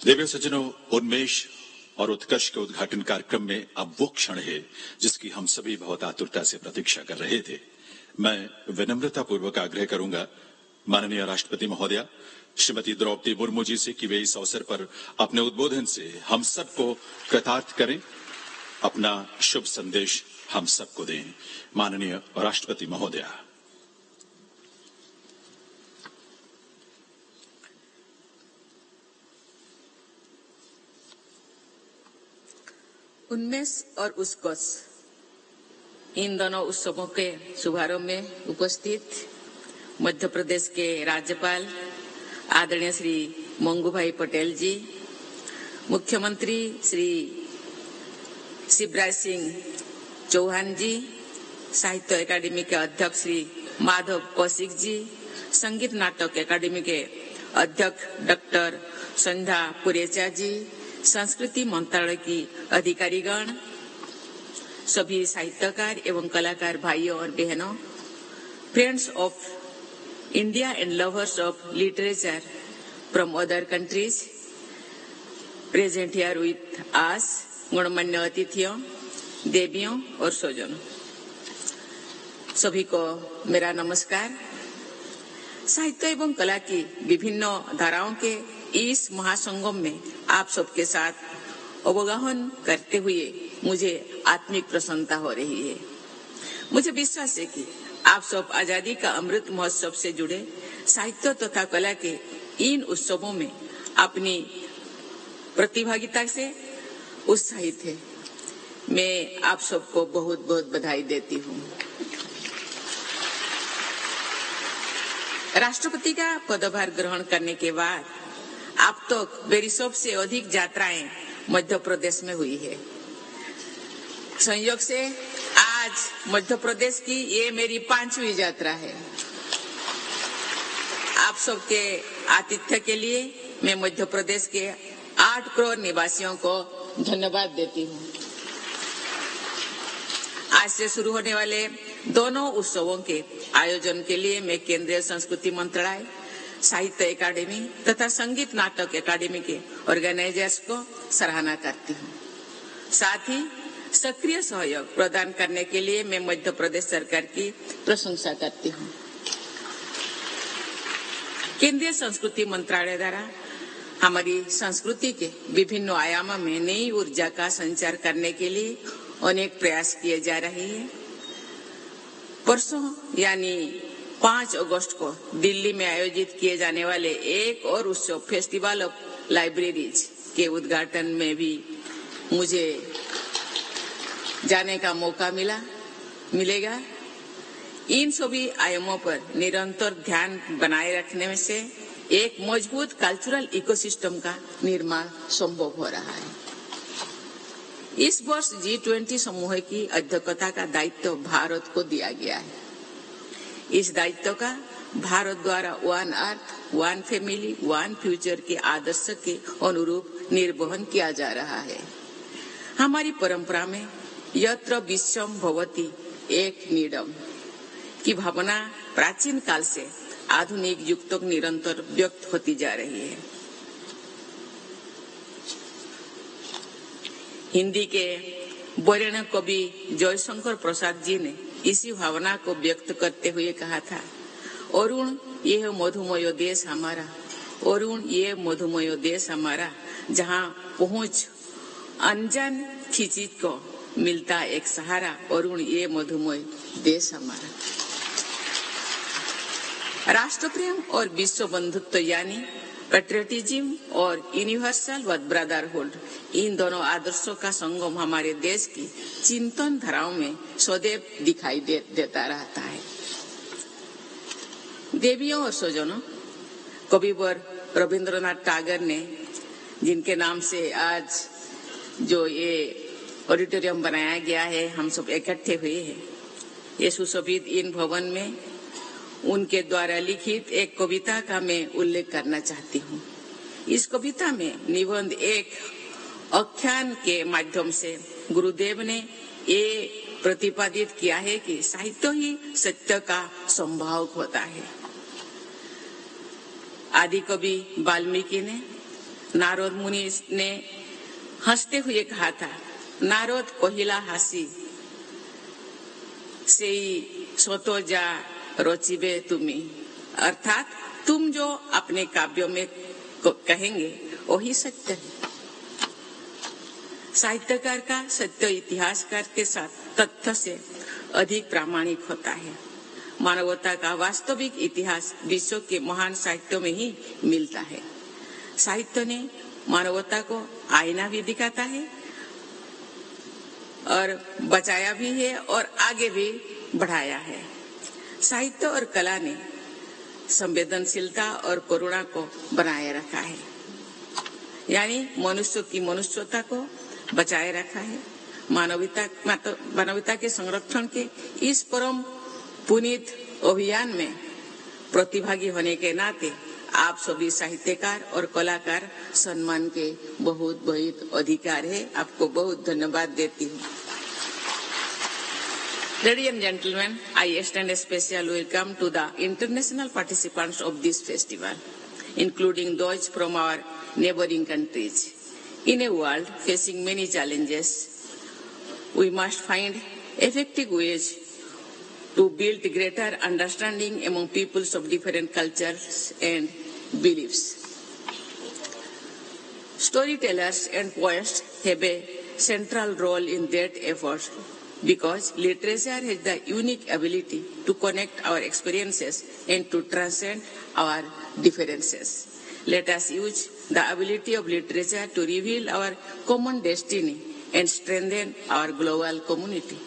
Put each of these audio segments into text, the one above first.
देवी सज्जनों, उन्मेष और उत्कर्ष के उद्घाटन कार्यक्रम में अब वो क्षण है जिसकी हम सभी बहुत आतुरता से प्रतीक्षा कर रहे थे। मैं विनम्रता पूर्वक आग्रह करूंगा माननीय राष्ट्रपति महोदया श्रीमती द्रौपदी मुर्मू जी से कि वे इस अवसर पर अपने उद्बोधन से हम सबको कृतार्थ करें, अपना शुभ संदेश हम सबको दें। माननीय राष्ट्रपति महोदया। उन्मेष और उत्कर्ष, इन दोनों उत्सवों के शुभारंभ में उपस्थित मध्य प्रदेश के राज्यपाल आदरणीय श्री मंगूभाई पटेल जी, मुख्यमंत्री श्री शिवराज सिंह चौहान जी, साहित्य अकादमी के अध्यक्ष श्री माधव कौशिक जी, संगीत नाटक अकादमी के अध्यक्ष डॉक्टर संध्या पुरेचा जी, संस्कृति मंत्रालय की अधिकारीगण, सभी साहित्यकार एवं कलाकार भाइयों और बहनों, friends of India and lovers of literature from other countries present here with us, गणमान्य अतिथियों, देवियों और स्वजनों, सभी को मेरा नमस्कार। साहित्य एवं कला की विभिन्न धाराओं के इस महासंगम में आप सबके साथ अवगाहन करते हुए मुझे आत्मिक प्रसन्नता हो रही है। मुझे विश्वास है कि आप सब आजादी का अमृत महोत्सव से जुड़े साहित्य तथा कला के इन उत्सवों में अपनी प्रतिभागिता से उत्साहित है। मैं आप सबको बहुत बहुत बधाई देती हूँ। राष्ट्रपति का पदभार ग्रहण करने के बाद अब तक मेरी सबसे अधिक यात्राएं मध्य प्रदेश में हुई है। संयोग से आज मध्य प्रदेश की ये मेरी 5वीं यात्रा है। आप सबके आतिथ्य के लिए मैं मध्य प्रदेश के 8 करोड़ निवासियों को धन्यवाद देती हूँ। आज से शुरू होने वाले दोनों उत्सवों के आयोजन के लिए मैं केंद्रीय संस्कृति मंत्रालय, साहित्य अकादमी तथा संगीत नाटक अकादमी के ऑर्गेनाइजर्स को सराहना करती हूँ। साथ ही सक्रिय सहयोग प्रदान करने के लिए मैं मध्य प्रदेश सरकार की प्रशंसा करती हूँ। केंद्रीय संस्कृति मंत्रालय द्वारा हमारी संस्कृति के विभिन्न आयामों में नई ऊर्जा का संचार करने के लिए अनेक प्रयास किए जा रहे हैं। परसों यानी 5 अगस्त को दिल्ली में आयोजित किए जाने वाले एक और उत्सव फेस्टिवल ऑफ लाइब्रेरीज के उद्घाटन में भी मुझे जाने का मौका मिलेगा। इन सभी आयामों पर निरंतर ध्यान बनाए रखने में से एक मजबूत कल्चरल इकोसिस्टम का निर्माण संभव हो रहा है। इस वर्ष G20 समूह की अध्यक्षता का दायित्व भारत को दिया गया है। इस दायित्व का भारत द्वारा one earth, one family, one future के आदर्श के अनुरूप निर्वहन किया जा रहा है। हमारी परंपरा में यत्र विश्वम भवति एक नीडम की भावना प्राचीन काल से आधुनिक युग तक निरंतर व्यक्त होती जा रही है। हिंदी के वरेण्य कवि जयशंकर प्रसाद जी ने इसी भावना को व्यक्त करते हुए कहा था, अरुण यह मधुमय देश हमारा, अरुण ये मधुमय देश हमारा, जहाँ पहुँच अनजान खिचित को मिलता एक सहारा, अरुण ये मधुमय देश हमारा। राष्ट्र प्रेम और विश्व बंधुत्व यानी पेट्रियटिज्म और यूनिवर्सल ब्रदरहुड, इन दोनों आदर्शों का संगम हमारे देश की चिंतन धाराओं में सदैव दिखाई देता रहता है। देवियों और स्वजनों, कविवर रविंद्रनाथ टैगोर ने, जिनके नाम से आज जो ये ऑडिटोरियम बनाया गया है, हम सब इकट्ठे हुए हैं, ये सुशोभित इन भवन में उनके द्वारा लिखित एक कविता का मैं उल्लेख करना चाहती हूँ। इस कविता में निबंध एक आख्यान के माध्यम से गुरुदेव ने ये प्रतिपादित किया है कि साहित्य ही सत्य का संभावक होता है। आदि कवि वाल्मीकि ने नारद मुनि ने हंसते हुए कहा था, नारद कहिला हासी से सोतो जा रोचिबे तुम्ही, अर्थात तुम जो अपने काव्यों में कहेंगे वही सत्य है। साहित्यकार का सत्य इतिहासकार के साथ तथ्य से अधिक प्रामाणिक होता है। मानवता का वास्तविक इतिहास विश्व के महान साहित्यों में ही मिलता है। साहित्य ने मानवता को आईना भी दिखाता है और बचाया भी है और आगे भी बढ़ाया है। साहित्य और कला ने संवेदनशीलता और करुणा को बनाए रखा है, यानी मनुष्य की मनुष्यता को बचाए रखा है। मानवता के संरक्षण के इस परम पुनीत अभियान में प्रतिभागी होने के नाते आप सभी साहित्यकार और कलाकार सम्मान के बहुत बहुत अधिकार है। आपको बहुत धन्यवाद देती हूँ। Ladies and gentlemen, I extend a special welcome to the international participants of this festival, including those from our neighboring countries. In a world facing many challenges, we must find effective ways to build greater understanding among peoples of different cultures and beliefs. Storytellers and poets have a central role in that effort because literature has the unique ability to connect our experiences and to transcend our differences. Let us use the ability of literature to reveal our common destiny and strengthen our global community.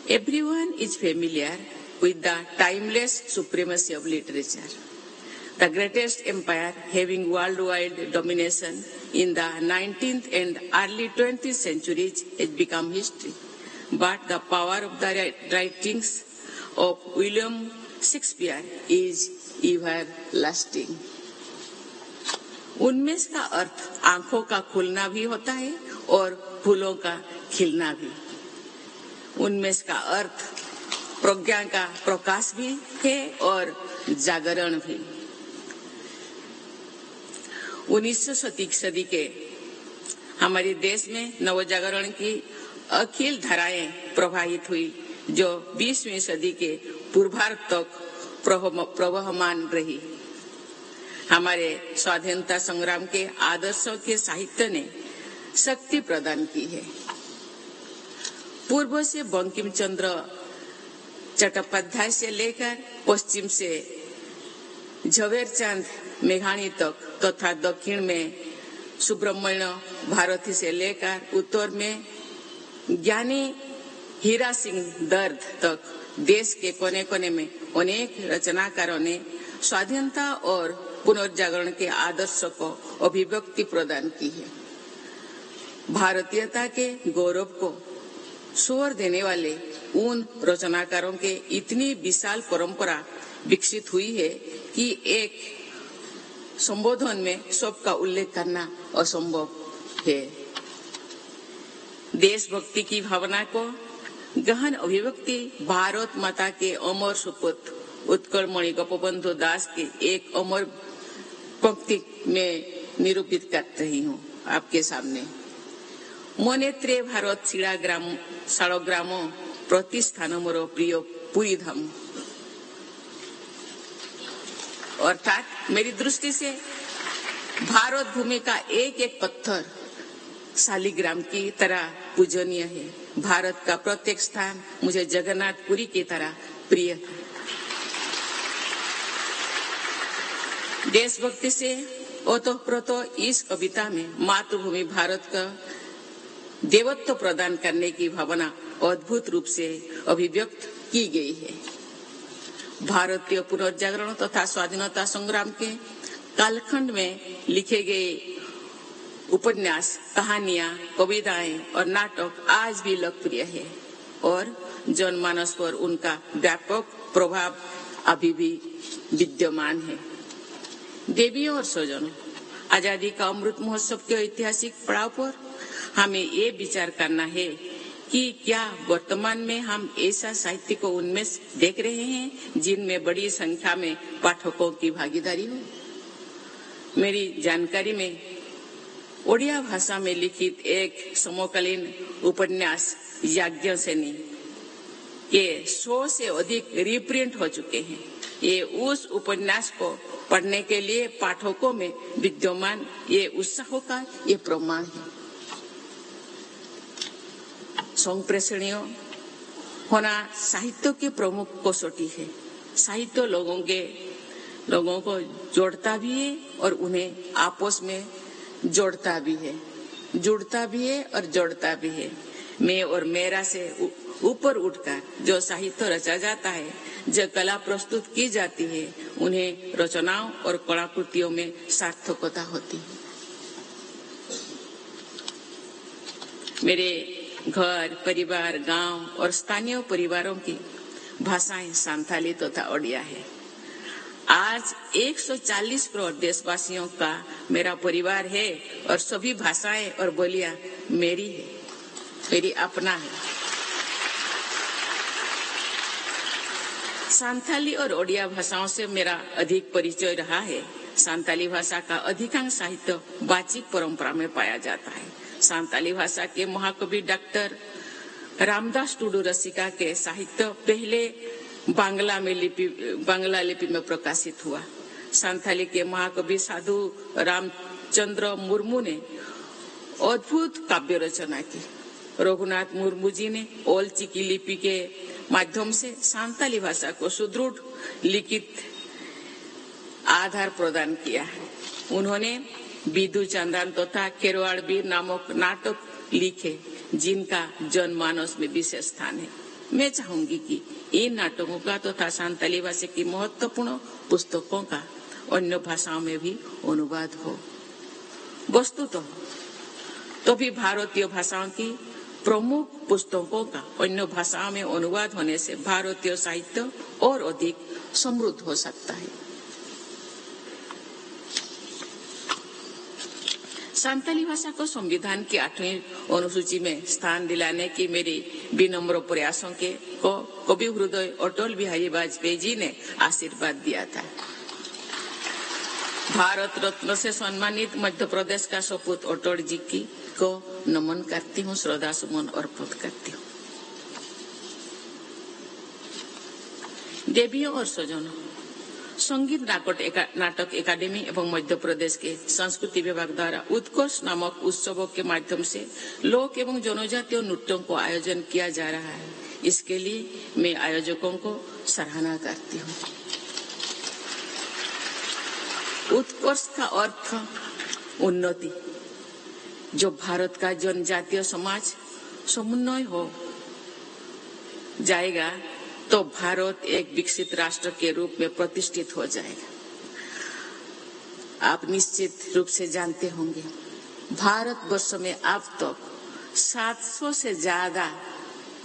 Everyone is familiar with the timeless supremacy of literature. The greatest empire having worldwide domination in the 19th and early 20th centuries has become history. But the power of the writings of William Shakespeare is everlasting. उन्मेष का अर्थ आंखों का खुलना भी होता है और फूलों का खिलना भी। उन्मेष का अर्थ प्रज्ञा का प्रकाश भी है और जागरण भी। 19वीं सदी के हमारे देश में नवजागरण की अखिल धाराएं प्रवाहित हुई, जो 20वीं सदी के पूर्वार्ध तक प्रवहमान रही। हमारे स्वाधीनता संग्राम के आदर्शों के साहित्य ने शक्ति प्रदान की है। पूर्व से बंकिम चंद्र चट्टोपाध्याय से लेकर पश्चिम से झवेरचंद मेघानी तक तथा दक्षिण में सुब्रमण्य भारती से लेकर उत्तर में ज्ञानी हीरा सिंह दर्द तक देश के कोने कोने में अनेक रचनाकारों ने स्वाधीनता और पुनर्जागरण के आदर्श को अभिव्यक्ति प्रदान की है। भारतीयता के गौरव को स्वर देने वाले उन रचनाकारों के इतनी विशाल परंपरा विकसित हुई है कि एक संबोधन में सबका उल्लेख करना असंभव है। देशभक्ति की भावना को गहन अभिव्यक्ति भारत माता के अमर सुपुत्र उत्कलमणि गोपबंधु दास की एक अमर पंक्ति में निरूपित कर रही हूँ आपके सामने। मनेत्रे भारत शालग्राम प्रतिष्ठान मोर प्रिय पुरी धाम। अर्थात मेरी दृष्टि से भारत भूमि का एक एक पत्थर शालिग्राम की तरह पूजनीय है। भारत का प्रत्येक स्थान मुझे जगन्नाथपुरी की तरह प्रिय था। देशभक्ति से ओतप्रोत इस कविता में मातृभूमि भारत का देवत्व प्रदान करने की भावना अद्भुत रूप से अभिव्यक्त की गई है। भारतीय पुनर्जागरण तथा स्वाधीनता संग्राम के कालखंड में लिखे गए उपन्यास, कहानियां, कविताएं और नाटक आज भी लोकप्रिय है और जनमानस पर उनका व्यापक प्रभाव अभी भी विद्यमान है। देवियों और स्वजनों, आजादी का अमृत महोत्सव के ऐतिहासिक पड़ाव पर हमें ये विचार करना है कि क्या वर्तमान में हम ऐसा साहित्य को उन्मेष देख रहे हैं जिनमें बड़ी संख्या में पाठकों की भागीदारी हो। मेरी जानकारी में ओडिया भाषा में लिखित एक समकालीन उपन्यास याज्ञसेनी के 100 से अधिक रीप्रिंट हो चुके हैं। ये उस उपन्यास को पढ़ने के लिए पाठकों में विद्यमान ये उत्साह का ये प्रमाण है। संप्रेषणीय होना साहित्य की प्रमुख कसौटी है। साहित्य लोगों को जोड़ता भी है और उन्हें आपस में जोड़ता भी है, जुड़ता भी है और जोड़ता भी है। मैं और मेरा से ऊपर उठकर जो साहित्य रचा जाता है, जो कला प्रस्तुत की जाती है, उन्हें रचनाओं और कलाकृतियों में सार्थकता होती है। मेरे घर, परिवार, गांव और स्थानीय परिवारों की भाषाएं संथाली तथा ओडिया है। आज 140 करोड़ देशवासियों का मेरा परिवार है और सभी भाषाएं और बोलियां मेरी है, मेरी अपना है। संथाली और ओडिया भाषाओं से मेरा अधिक परिचय रहा है। संथाली भाषा का अधिकांश साहित्य वाचिक परंपरा में पाया जाता है। संथाली भाषा के महाकवि डॉक्टर रामदास टुडू रसिका के साहित्य पहले बांग्ला लिपि में प्रकाशित हुआ। संथाली के महाकवि साधु रामचंद्र मुर्मू ने अद्भुत काव्य रचना की। रघुनाथ मुर्मू जी ने ओल चिकी लिपि के माध्यम से संथाली भाषा को सुदृढ़ लिखित आधार प्रदान किया है। उन्होंने बिदु चंदन तथा खेरवाड़ वीर नामक नाटक लिखे, जिनका जनमानस में विशेष स्थान है। मैं चाहूंगी कि इन नाटकों का तथा संथाली भाषा की महत्वपूर्ण पुस्तकों का अन्य भाषाओं में भी अनुवाद हो। वस्तुतः तो भी भारतीय भाषाओं की प्रमुख पुस्तकों का अन्य भाषाओं में अनुवाद होने से भारतीय साहित्य और अधिक समृद्ध हो सकता है। संथाली भाषा को संविधान की 8वीं अनुसूची में स्थान दिलाने की मेरी विनम्र प्रयासों को कवि हृदय अटल बिहारी वाजपेयी जी ने आशीर्वाद दिया था। भारत रत्न से सम्मानित मध्य प्रदेश का सपूत अटल जी की को नमन करती हूँ, श्रद्धा सुमन अर्पित करती हूँ। देवियों और स्वजनों, संगीत नाटक एकेडमी एवं मध्य प्रदेश के संस्कृति विभाग द्वारा उत्कर्ष नामक उत्सवों के माध्यम से लोक एवं जनजातीय नृत्यों को आयोजन किया जा रहा है। इसके लिए मैं आयोजकों को सराहना करती हूँ। उत्कर्ष का अर्थ उन्नति। जो भारत का जनजातीय समाज समुन्नय हो जाएगा तो भारत एक विकसित राष्ट्र के रूप में प्रतिष्ठित हो जाएगा। आप निश्चित रूप से जानते होंगे, भारत वर्ष में अब तक 700 से ज्यादा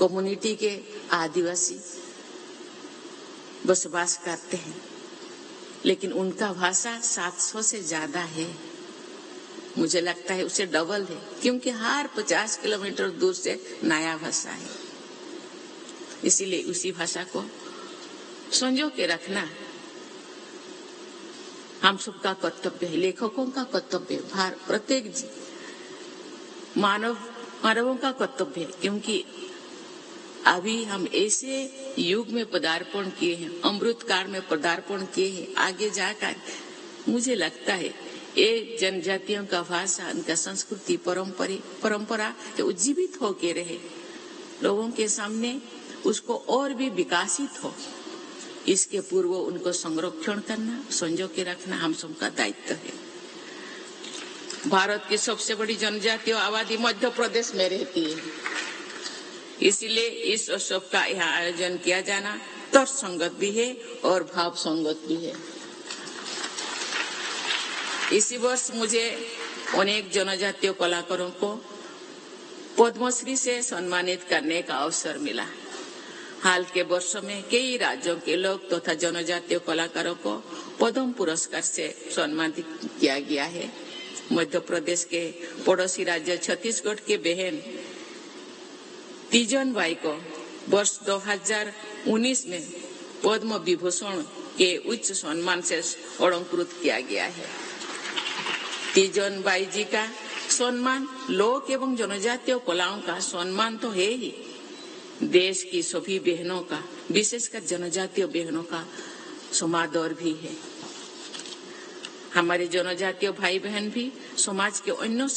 कम्युनिटी के आदिवासी बसवास करते हैं, लेकिन उनका भाषा 700 से ज्यादा है। मुझे लगता है उसे डबल है, क्योंकि हर 50 किलोमीटर दूर से नया भाषा है। इसीलिए उसी भाषा को संजो के रखना हम सबका कर्तव्य है, लेखकों का कर्तव्य है, प्रत्येक मानवों का कर्तव्य है। क्योंकि अभी हम ऐसे युग में पदार्पण किए हैं, अमृत काल में पदार्पण किए हैं। आगे जाकर मुझे लगता है ये जनजातियों का भाषा, उनका संस्कृति, परंपरा उज्जीवित होके रहे, लोगों के सामने उसको और भी विकासित हो। इसके पूर्व उनको संरक्षण करना, संजो के रखना हम सबका दायित्व है। भारत की सबसे बड़ी जनजातीय आबादी मध्य प्रदेश में रहती है, इसीलिए इस उत्सव का यहाँ आयोजन किया जाना तर्कसंगत भी है और भाव संगत भी है। इसी वर्ष मुझे अनेक जनजातीय कलाकारों को पद्मश्री से सम्मानित करने का अवसर मिला। हाल के वर्षों में कई राज्यों के लोग तथा जनजातीय कलाकारों को पद्म पुरस्कार से सम्मानित किया गया है। मध्य प्रदेश के पड़ोसी राज्य छत्तीसगढ़ के बहन तीजन बाई को वर्ष 2019 में पद्म विभूषण के उच्च सम्मान से अलंकृत किया गया है। तीजन बाई जी का सम्मान लोक एवं जनजातीय कलाओं का सम्मान तो है ही, देश की सभी बहनों का, विशेषकर जनजातीय बहनों का समादर भी है। हमारे जनजातीय भाई बहन भी समाज के अन्य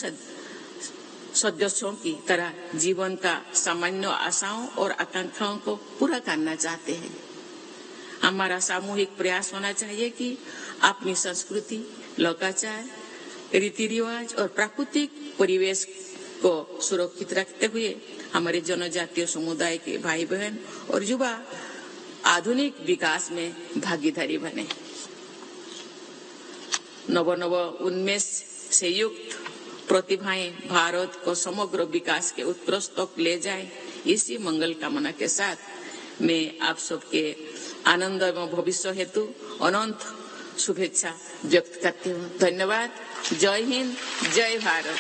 सदस्यों की तरह जीवन का सामान्य आशाओं और आकांक्षाओं को पूरा करना चाहते हैं। हमारा सामूहिक प्रयास होना चाहिए कि अपनी संस्कृति, लोकाचार, रीति रिवाज और प्राकृतिक परिवेश को सुरक्षित रखते हुए हमारे जनजातीय समुदाय के भाई बहन और युवा आधुनिक विकास में भागीदारी बने। नव उन्मेष से युक्त प्रतिभाएं भारत को समग्र विकास के उत्कर्ष तक ले जाए, इसी मंगल कामना के साथ मैं आप सबके आनंद एवं भविष्य हेतु अनंत शुभेच्छा व्यक्त करती हूँ। धन्यवाद। जय हिंद, जय भारत।